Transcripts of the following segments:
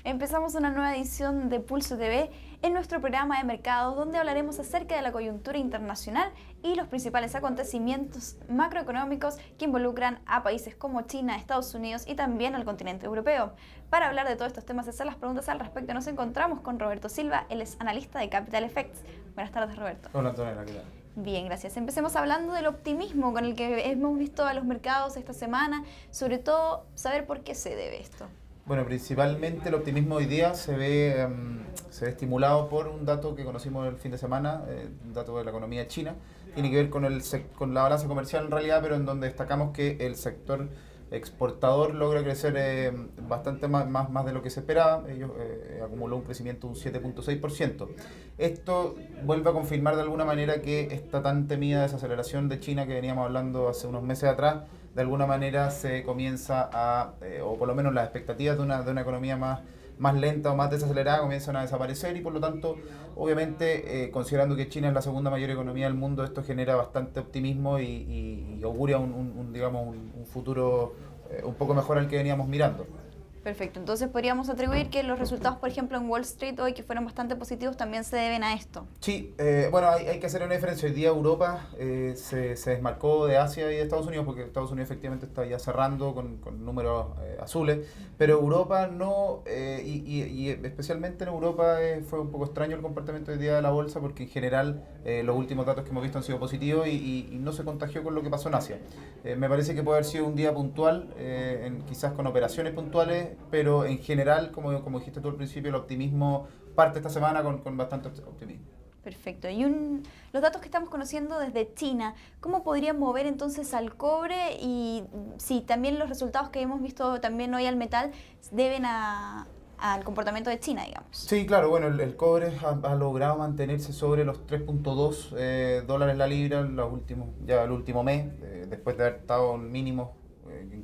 Empezamos una nueva edición de Pulso TV en nuestro programa de mercados, donde hablaremos acerca de la coyuntura internacional y los principales acontecimientos macroeconómicos que involucran a países como China, Estados Unidos y también al continente europeo. Para hablar de todos estos temas y hacer las preguntas al respecto, nos encontramos con Roberto Silva, él es analista de Capital Effects. Buenas tardes, Roberto. Hola, Antonella, ¿qué tal? Bien, gracias. Empecemos hablando del optimismo con el que hemos visto a los mercados esta semana, sobre todo saber por qué se debe esto. Bueno, principalmente el optimismo hoy día se ve estimulado por un dato que conocimos el fin de semana, un dato de la economía china. Tiene que ver con la balanza comercial en realidad, pero en donde destacamos que el sector exportador logra crecer bastante más de lo que se esperaba. Ellos acumuló un crecimiento de un 7.6%. Esto vuelve a confirmar de alguna manera que esta tan temida desaceleración de China que veníamos hablando hace unos meses atrás, de alguna manera se comienza o por lo menos las expectativas de una economía más lenta o más desacelerada comienzan a desaparecer y por lo tanto, obviamente, considerando que China es la segunda mayor economía del mundo, esto genera bastante optimismo y auguria un futuro un poco mejor al que veníamos mirando. Perfecto, entonces podríamos atribuir que los resultados, por ejemplo, en Wall Street hoy, que fueron bastante positivos, también se deben a esto. Sí, bueno, hay que hacer una diferencia. Hoy día Europa se desmarcó de Asia y de Estados Unidos, porque Estados Unidos efectivamente está ya cerrando con números azules, pero Europa no, y especialmente en Europa fue un poco extraño el comportamiento hoy día de la bolsa, porque en general los últimos datos que hemos visto han sido positivos y no se contagió con lo que pasó en Asia. Me parece que puede haber sido un día puntual, quizás con operaciones puntuales, pero en general, como dijiste tú al principio, el optimismo parte esta semana con bastante optimismo. Perfecto. Y los datos que estamos conociendo desde China, ¿cómo podrían mover entonces al cobre? Y si también los resultados que hemos visto también hoy al metal deben al comportamiento de China, digamos. Sí, claro, bueno, el cobre ha logrado mantenerse sobre los 3.2 dólares la libra el último mes, después de haber estado en mínimos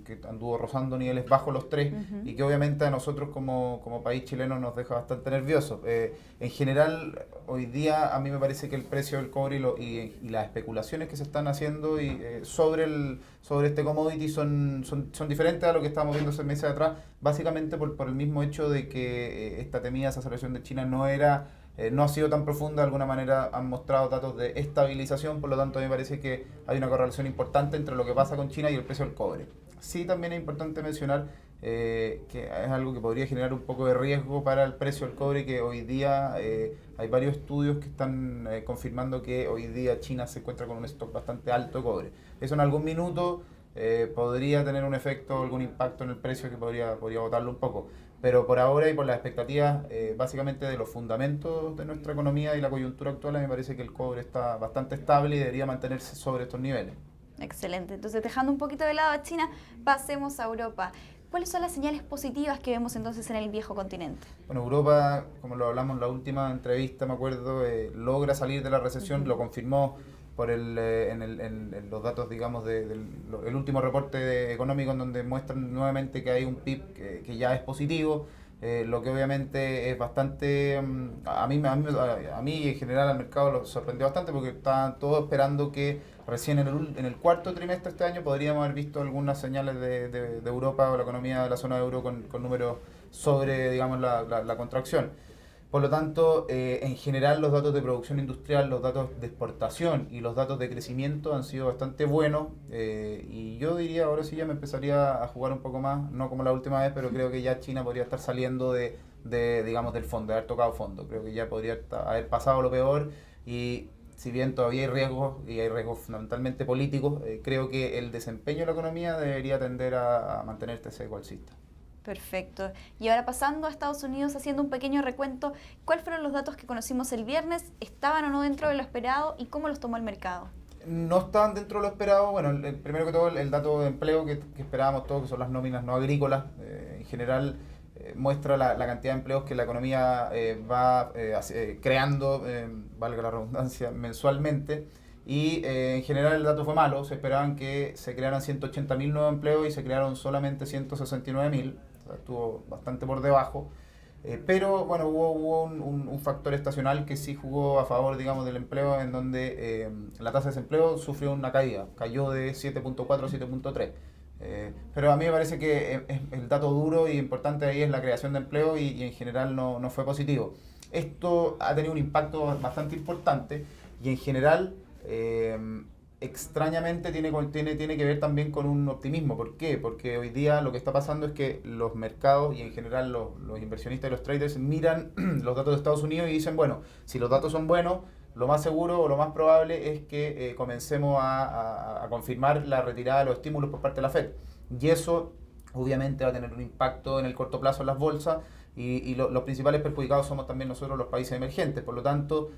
que anduvo rozando niveles bajo los 3 y que obviamente a nosotros como país chileno nos deja bastante nerviosos. En general, hoy día a mí me parece que el precio del cobre y las especulaciones que se están haciendo sobre este commodity son diferentes a lo que estábamos viendo hace meses atrás, básicamente por el mismo hecho de que esta temida desaceleración de China no ha sido tan profunda, de alguna manera han mostrado datos de estabilización, por lo tanto me parece que hay una correlación importante entre lo que pasa con China y el precio del cobre. Sí, también es importante mencionar que es algo que podría generar un poco de riesgo para el precio del cobre, que hoy día hay varios estudios que están confirmando que hoy día China se encuentra con un stock bastante alto de cobre. Eso en algún minuto podría tener un efecto, algún impacto en el precio que podría botarlo un poco. Pero por ahora y por las expectativas básicamente de los fundamentos de nuestra economía y la coyuntura actual, me parece que el cobre está bastante estable y debería mantenerse sobre estos niveles. Excelente. Entonces, dejando un poquito de lado a China, pasemos a Europa. ¿Cuáles son las señales positivas que vemos entonces en el viejo continente? Bueno, Europa, como lo hablamos en la última entrevista, me acuerdo, logra salir de la recesión, lo confirmó por en los datos, digamos, del último reporte económico, en donde muestran nuevamente que hay un PIB que ya es positivo, lo que obviamente es bastante, a mí en general al mercado lo sorprendió bastante, porque estaban todos esperando que recién en el cuarto trimestre de este año podríamos haber visto algunas señales de Europa o la economía de la zona euro con números sobre, digamos, la contracción. Por lo tanto, en general los datos de producción industrial, los datos de exportación y los datos de crecimiento han sido bastante buenos y yo diría, ahora sí ya me empezaría a jugar un poco más, no como la última vez, pero creo que ya China podría estar saliendo digamos, del fondo, de haber tocado fondo. Creo que ya podría haber pasado lo peor y si bien todavía hay riesgos y hay riesgos fundamentalmente políticos, creo que el desempeño de la economía debería tender a mantenerse ese alcista. Perfecto. Y ahora pasando a Estados Unidos, haciendo un pequeño recuento, ¿cuáles fueron los datos que conocimos el viernes? ¿Estaban o no dentro de lo esperado y cómo los tomó el mercado? No estaban dentro de lo esperado. Bueno, primero que todo el dato de empleo que esperábamos todos, que son las nóminas no agrícolas, en general muestra la cantidad de empleos que la economía va creando, valga la redundancia, mensualmente. Y en general el dato fue malo, se esperaban que se crearan 180.000 nuevos empleos y se crearon solamente 169.000. Estuvo bastante por debajo. Pero bueno, hubo un factor estacional que sí jugó a favor, digamos, del empleo, en donde la tasa de desempleo sufrió una caída, cayó de 7.4 a 7.3. Pero a mí me parece que el dato duro y importante ahí es la creación de empleo y en general no fue positivo. Esto ha tenido un impacto bastante importante y en general, extrañamente, tiene que ver también con un optimismo. ¿Por qué? Porque hoy día lo que está pasando es que los mercados y en general los inversionistas y los traders miran los datos de Estados Unidos y dicen, bueno, si los datos son buenos, lo más seguro o lo más probable es que comencemos a confirmar la retirada de los estímulos por parte de la Fed. Y eso obviamente va a tener un impacto en el corto plazo en las bolsas y los principales perjudicados somos también nosotros, los países emergentes. Por lo tanto,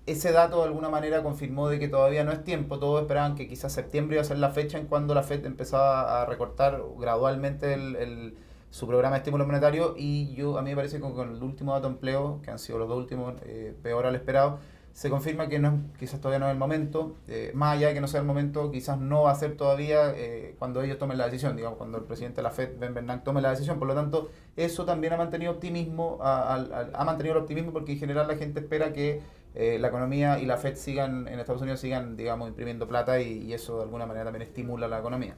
ese dato de alguna manera confirmó de que todavía no es tiempo. Todos esperaban que quizás septiembre iba a ser la fecha en cuando la Fed empezaba a recortar gradualmente su programa de estímulo monetario, y a mí me parece que con el último dato de empleo, que han sido los dos últimos peor al esperado, se confirma que quizás todavía no es el momento. Más allá de que no sea el momento, quizás no va a ser todavía cuando ellos tomen la decisión, digamos, cuando el presidente de la Fed, Ben Bernanke, tome la decisión. Por lo tanto, eso también ha mantenido optimismo, ha mantenido el optimismo, porque en general la gente espera que la economía y la Fed en Estados Unidos sigan, digamos, imprimiendo plata y eso de alguna manera también estimula la economía.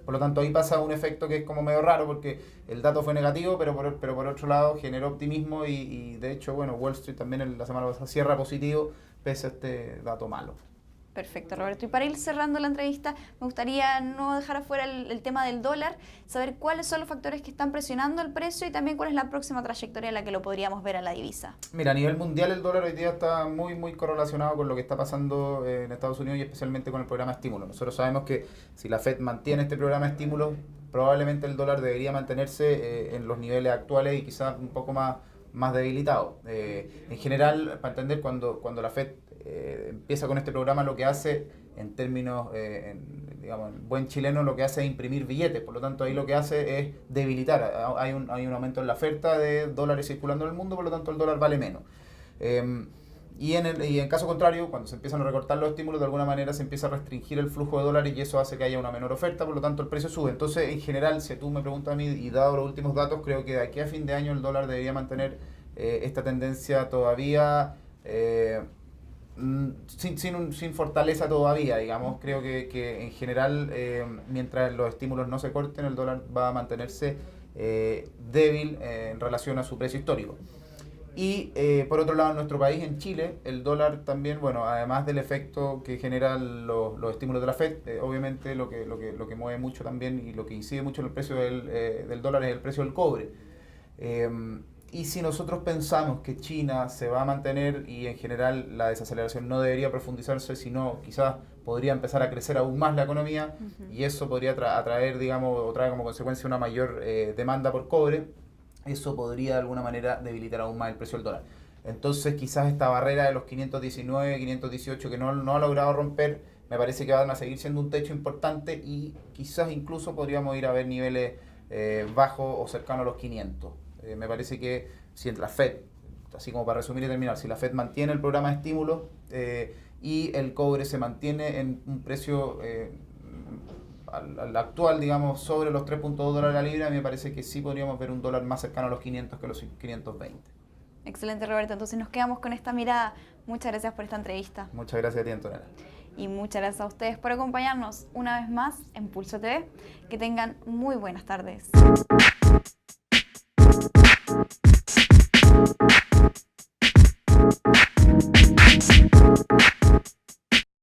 Por lo tanto, ahí pasa un efecto que es como medio raro, porque el dato fue negativo, pero por otro lado generó optimismo y de hecho, bueno, Wall Street también la semana pasada cierra positivo pese a este dato malo. Perfecto, Roberto. Y para ir cerrando la entrevista, me gustaría no dejar afuera el tema del dólar, saber cuáles son los factores que están presionando el precio y también cuál es la próxima trayectoria en la que lo podríamos ver a la divisa. Mira, a nivel mundial el dólar hoy día está muy correlacionado con lo que está pasando en Estados Unidos y especialmente con el programa de estímulo. Nosotros sabemos que si la Fed mantiene este programa de estímulo, probablemente el dólar debería mantenerse en los niveles actuales y quizás un poco más debilitado. En general, para entender, cuando la Fed empieza con este programa, lo que hace en términos, digamos, en buen chileno, lo que hace es imprimir billetes. Por lo tanto, ahí lo que hace es debilitar. Hay un aumento en la oferta de dólares circulando en el mundo, por lo tanto el dólar vale menos. Y en caso contrario, cuando se empiezan a recortar los estímulos, de alguna manera se empieza a restringir el flujo de dólares y eso hace que haya una menor oferta, por lo tanto el precio sube. Entonces, en general, si tú me preguntas a mí, y dado los últimos datos, creo que de aquí a fin de año el dólar debería mantener esta tendencia todavía sin fortaleza todavía, digamos. Creo que en general, mientras los estímulos no se corten, el dólar va a mantenerse débil en relación a su precio histórico. Y por otro lado, en nuestro país, en Chile, el dólar también, bueno, además del efecto que generan los estímulos de la Fed, obviamente lo que mueve mucho también y lo que incide mucho en el precio del dólar es el precio del cobre. Y si nosotros pensamos que China se va a mantener y en general la desaceleración no debería profundizarse, sino quizás podría empezar a crecer aún más la economía, y eso podría atraer, digamos, o traer como consecuencia una mayor demanda por cobre, eso podría de alguna manera debilitar aún más el precio del dólar. Entonces quizás esta barrera de los 519, 518 que no ha logrado romper, me parece que van a seguir siendo un techo importante y quizás incluso podríamos ir a ver niveles bajos o cercanos a los 500. Me parece que si la Fed, así como para resumir y terminar, si la Fed mantiene el programa de estímulos y el cobre se mantiene en un precio al actual, digamos, sobre los 3.2 dólares la libra, me parece que sí podríamos ver un dólar más cercano a los 500 que a los 520. Excelente, Roberto. Entonces nos quedamos con esta mirada. Muchas gracias por esta entrevista. Muchas gracias a ti, Antonella. Y muchas gracias a ustedes por acompañarnos una vez más en Pulso TV. Que tengan muy buenas tardes.